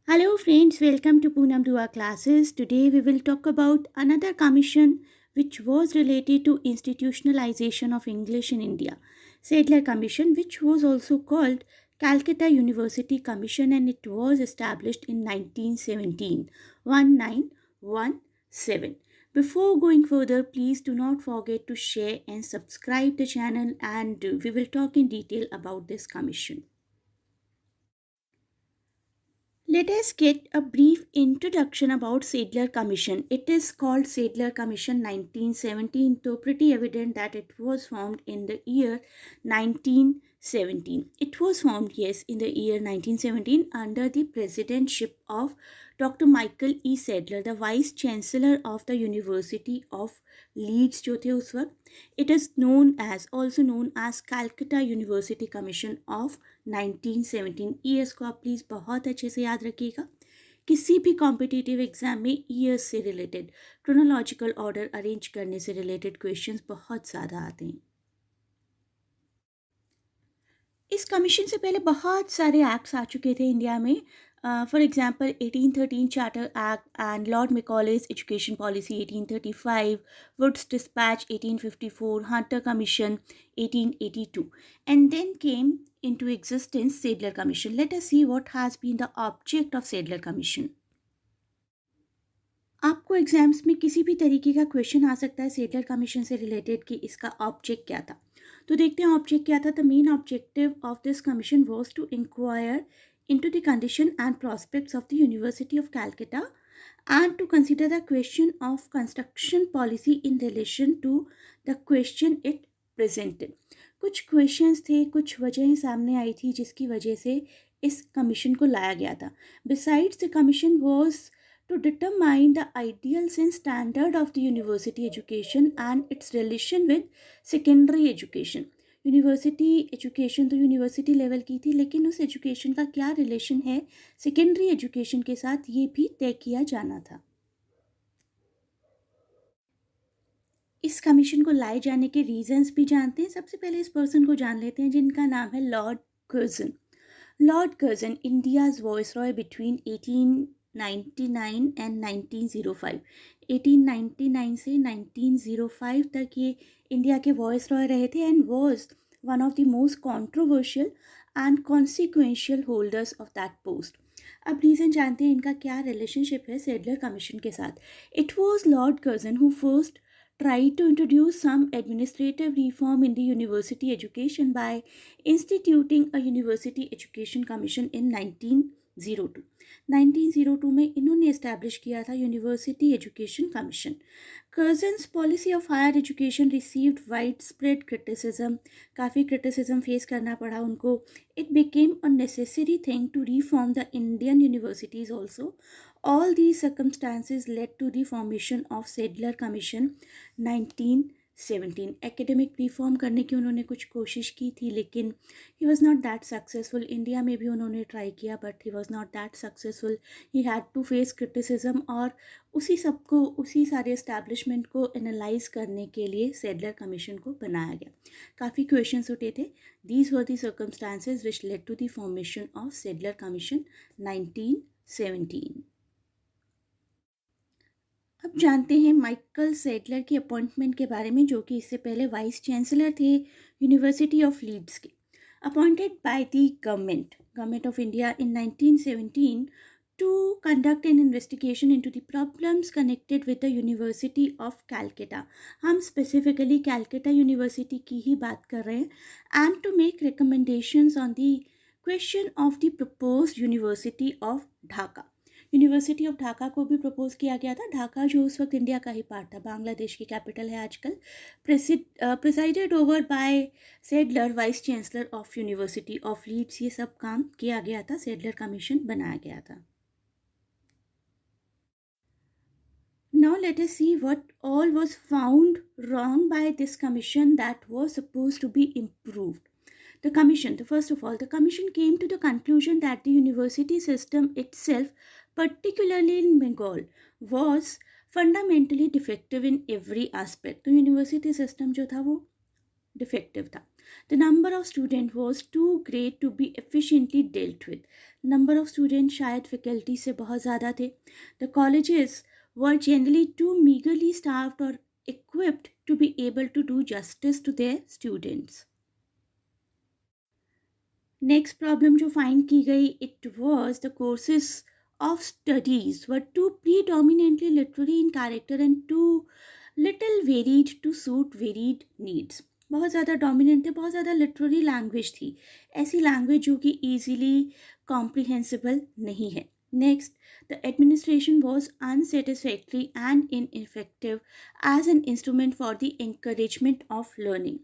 Hello friends, welcome to Poonam Dua classes. Today we will talk about another commission which was related to institutionalization of English in India. Sadler Commission, which was also called Calcutta University Commission, and it was established in 1917. 1917. Before going further, please do not forget to share and subscribe the channel, and we will talk in detail about this commission. Let us get a brief introduction about Sadler Commission. It is called Sadler Commission 1917, though pretty evident that it was formed in the year 1917. It was formed, yes, in the year 1917 under the presidentship of Dr. Michael E. Sadler, the Vice Chancellor of the University of Leeds जो थे उस वक्त. It is also known as Calcutta University Commission of 1917. Years को आप please बहुत अच्छे से याद रखिएगा. किसी भी कॉम्पिटिटिव एग्जाम में ईयर्स से रिलेटेड क्रोनोलॉजिकल ऑर्डर अरेंज करने से रिलेटेड क्वेश्चंस बहुत ज़्यादा आते हैं. इस कमीशन से पहले बहुत सारे एक्ट्स आ चुके थे इंडिया में. For example 1813 charter act and Lord Macaulay's education policy 1835, Wood's dispatch 1854, Hunter commission 1882, and then came into existence Sadler Commission. Let us see what has been the object of Sadler Commission. आपको exams में किसी भी तरीके का question आ सकता है Sedler commission से related कि इसका ऑब्जेक्ट क्या था. तो देखते हैं ऑब्जेक्ट क्या था. The main objective of this commission was to inquire into the condition and prospects of the University of Calcutta and to consider the question of construction policy in relation to the question it presented. कुछ questions थे, कुछ वजहें सामने आई थी जिसकी वजह से इस commission को लाया गया था. Besides, the commission was to determine the ideals and standard of the university education and its relation with secondary education. University education तो यूनिवर्सिटी लेवल की थी, लेकिन उस एजुकेशन का क्या रिलेशन है सेकेंडरी एजुकेशन के साथ ये भी तय किया जाना था. इस कमीशन को लाए जाने के रीजंस भी जानते हैं. सबसे पहले इस पर्सन को जान लेते हैं जिनका नाम है Lord Curzon. Lord Curzon India's viceroy between 1899 and 1905. 1899 से 1905 तक ये इंडिया के वॉइसरॉय रहे थे and was one of the most controversial and consequential holders of that post. अब रीज़न जानते हैं इनका क्या रिलेशनशिप है सेडलर कमीशन के साथ. It was Lord Curzon who first tried to introduce some administrative reform in the university education by instituting a university education commission in 1902. 1902 में इन्होंने इस्टेब्लिश किया था university education commission. Curzon's policy of higher education received wide spread criticism. काफ़ी criticism face करना पड़ा उनको. It became a necessary thing to reform the Indian universities also. All these circumstances led to the formation of Sadler Commission 1917. Academic reform करने की उन्होंने कुछ कोशिश की थी, लेकिन he was not that successful. India में भी उन्होंने ट्राई किया but he was not that successful. He had to face criticism और उसी सारे इस्टेब्लिशमेंट को एनालाइज करने के लिए सेडलर कमीशन को बनाया गया. काफ़ी क्वेश्चंस उठे थे. These were the circumstances which led to the formation of Sadler Commission 1917. अब जानते हैं माइकल सेडलर की अपॉइंटमेंट के बारे में, जो कि इससे पहले वाइस चांसलर थे यूनिवर्सिटी ऑफ लीड्स के. Appointed by the government of India in 1917 to conduct an investigation into the problems connected with the University of Calcutta. हम स्पेसिफिकली कैलकटा यूनिवर्सिटी की ही बात कर रहे हैं. and to make recommendations on the question of the proposed University of Dhaka. University of Dhaka को भी propose किया गया था. ढाका जो उस वक्त इंडिया का ही पार्ट था, बांग्लादेश की कैपिटल है आजकल. Presided over by Sadler, vice chancellor of University of Leeds. ये सब काम किया गया था, सेडलर कमीशन बनाया गया था. Now let us see what all was found wrong by this commission that was supposed to be improved. First of all, the commission came to the conclusion that the university system itself, particularly in Bengal, was fundamentally defective in every aspect. तो university system जो था वो defective था. The number of students was too great to be efficiently dealt with. Number of students शायद faculty से बहुत ज़्यादा थे. The colleges were generally too meagerly staffed or equipped to be able to do justice to their students. Next problem जो find की गई, it was the courses of studies were too predominantly literary in character and too little varied to suit varied needs. बहुत ज़्यादा dominant थे, बहुत ज़्यादा literary language थी, ऐसी लैंग्वेज जो कि ईजिली कॉम्प्रिहेंसिबल नहीं है. Next, the administration was unsatisfactory and ineffective as an instrument for the encouragement of learning.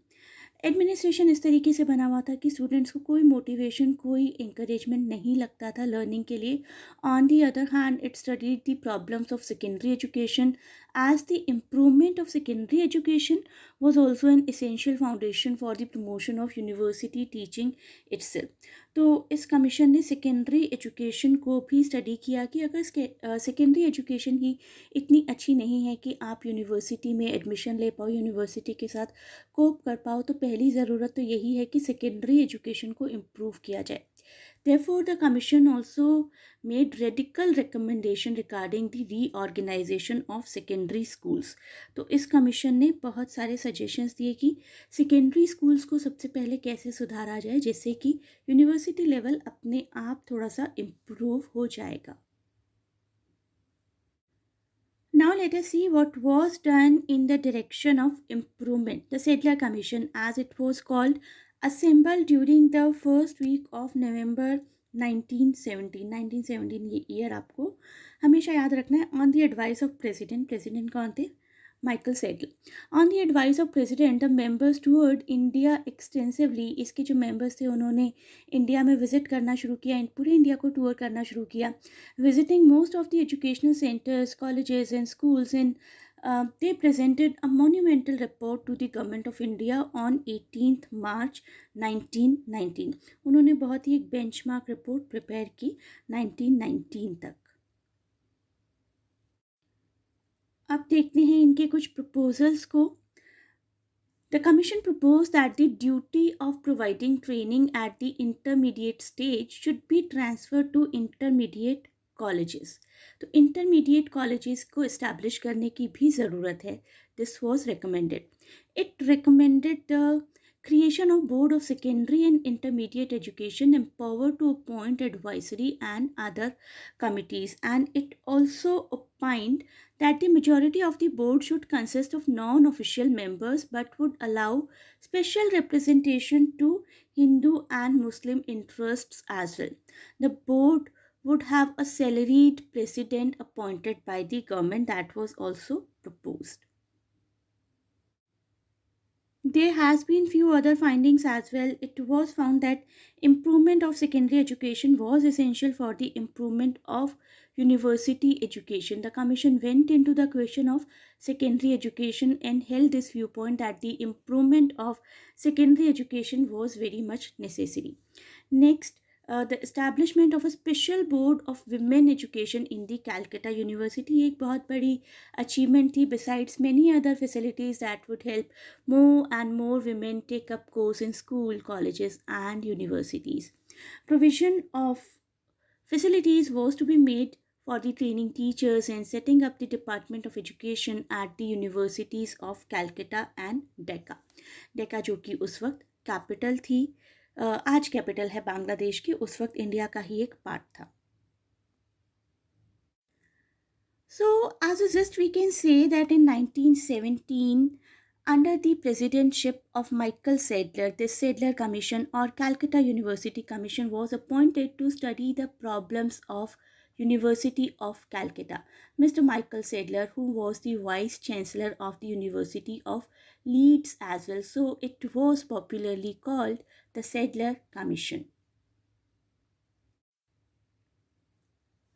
Administration इस तरीके से बना हुआ था कि स्टूडेंट्स को कोई मोटिवेशन, कोई इंकरेजमेंट नहीं लगता था लर्निंग के लिए. On the other hand, it studied the problems of secondary education as the improvement of secondary education was also an essential foundation for the promotion of university teaching itself. तो इस commission ने secondary education को भी study किया कि अगर secondary education ही इतनी अच्छी नहीं है कि आप यूनिवर्सिटी में एडमिशन ले पाओ, यूनिवर्सिटी के साथ कोप कर पाओ, तो पहली ज़रूरत तो यही है कि सेकेंडरी एजुकेशन को इम्प्रूव किया जाए. Therefore, the Commission also made radical recommendation regarding the reorganization of secondary schools. तो इस कमीशन ने बहुत सारे सजेशंस दिए कि सेकेंडरी स्कूल्स को सबसे पहले कैसे सुधारा जाए जिससे कि यूनिवर्सिटी लेवल अपने आप थोड़ा सा इम्प्रूव हो जाएगा. Now let us see what was done in the direction of improvement. The Sedlar Commission, as it was called, assembled during the first week of November 1917. 1917 ये ईयर आपको हमेशा याद रखना है. On the advice of president कौन थे? Michael Sadler. On the advice of president, the members toured India extensively. इसके जो मेंबर्स थे उन्होंने इंडिया में विजिट करना शुरू किया, पूरे इंडिया को टूर करना शुरू किया. Visiting most of the educational centres, colleges and schools in they presented a monumental report to the government of India on 18th March 1919. उन्होंने बहुत ही एक बेंचमार्क रिपोर्ट प्रिपेयर की 1919 तक. अब देखते हैं इनके कुछ प्रपोजल्स को. The commission proposed that the duty of providing training at the intermediate stage should be transferred to intermediate colleges. तो इंटरमीडिएट कॉलेजेस को इस्टेब्लिश करने की भी ज़रूरत है. This was recommended. It recommended the creation of board of secondary and intermediate education empowered to appoint advisory and other committees, and it also opined that the majority of the board should consist of non-official members but would allow special representation to Hindu and Muslim interests as well. The board would have a salaried president appointed by the government. That was also proposed. There has been few other findings as well. It was found that improvement of secondary education was essential for the improvement of university education. The commission went into the question of secondary education and held this viewpoint that the improvement of secondary education was very much necessary. Next, the establishment of a special board of women education in the Calcutta University एक बहुत बड़ी achievement थी, besides many other facilities that would help more and more women take up course in school, colleges and universities. Provision of facilities was to be made for the training teachers and setting up the Department of Education at the universities of Calcutta and Dhaka. Dhaka जो कि उस वक्त capital थी, आज capital है बांग्लादेश की, उस वक्त इंडिया का ही एक पार्ट था. So as a gist we can say that in 1917 under the presidentship of Michael Sadler, this Sadler Commission or Calcutta University Commission was appointed to study the problems of University of Calcutta. Mr. Michael Sadler, who was the Vice Chancellor of the University of Leeds as well. So it was popularly called the Sadler Commission.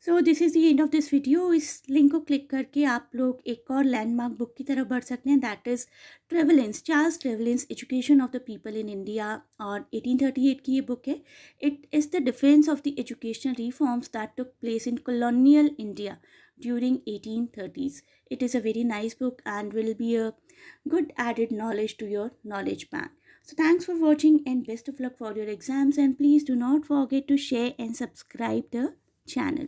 So this is the end of this video. इस link को click करके आप लोग एक और landmark book की तरफ बढ़ सकते हैं. That is Trevelyan's, Charles Trevelyan's, education of the people in India, और 1838 की ये बुक है. It is the defence of the educational reforms that took place in colonial India during 1830s. It is a very nice book and will be a good added knowledge to your knowledge bank. So thanks for watching and best of luck for your exams, and please do not forget to share and subscribe the channel.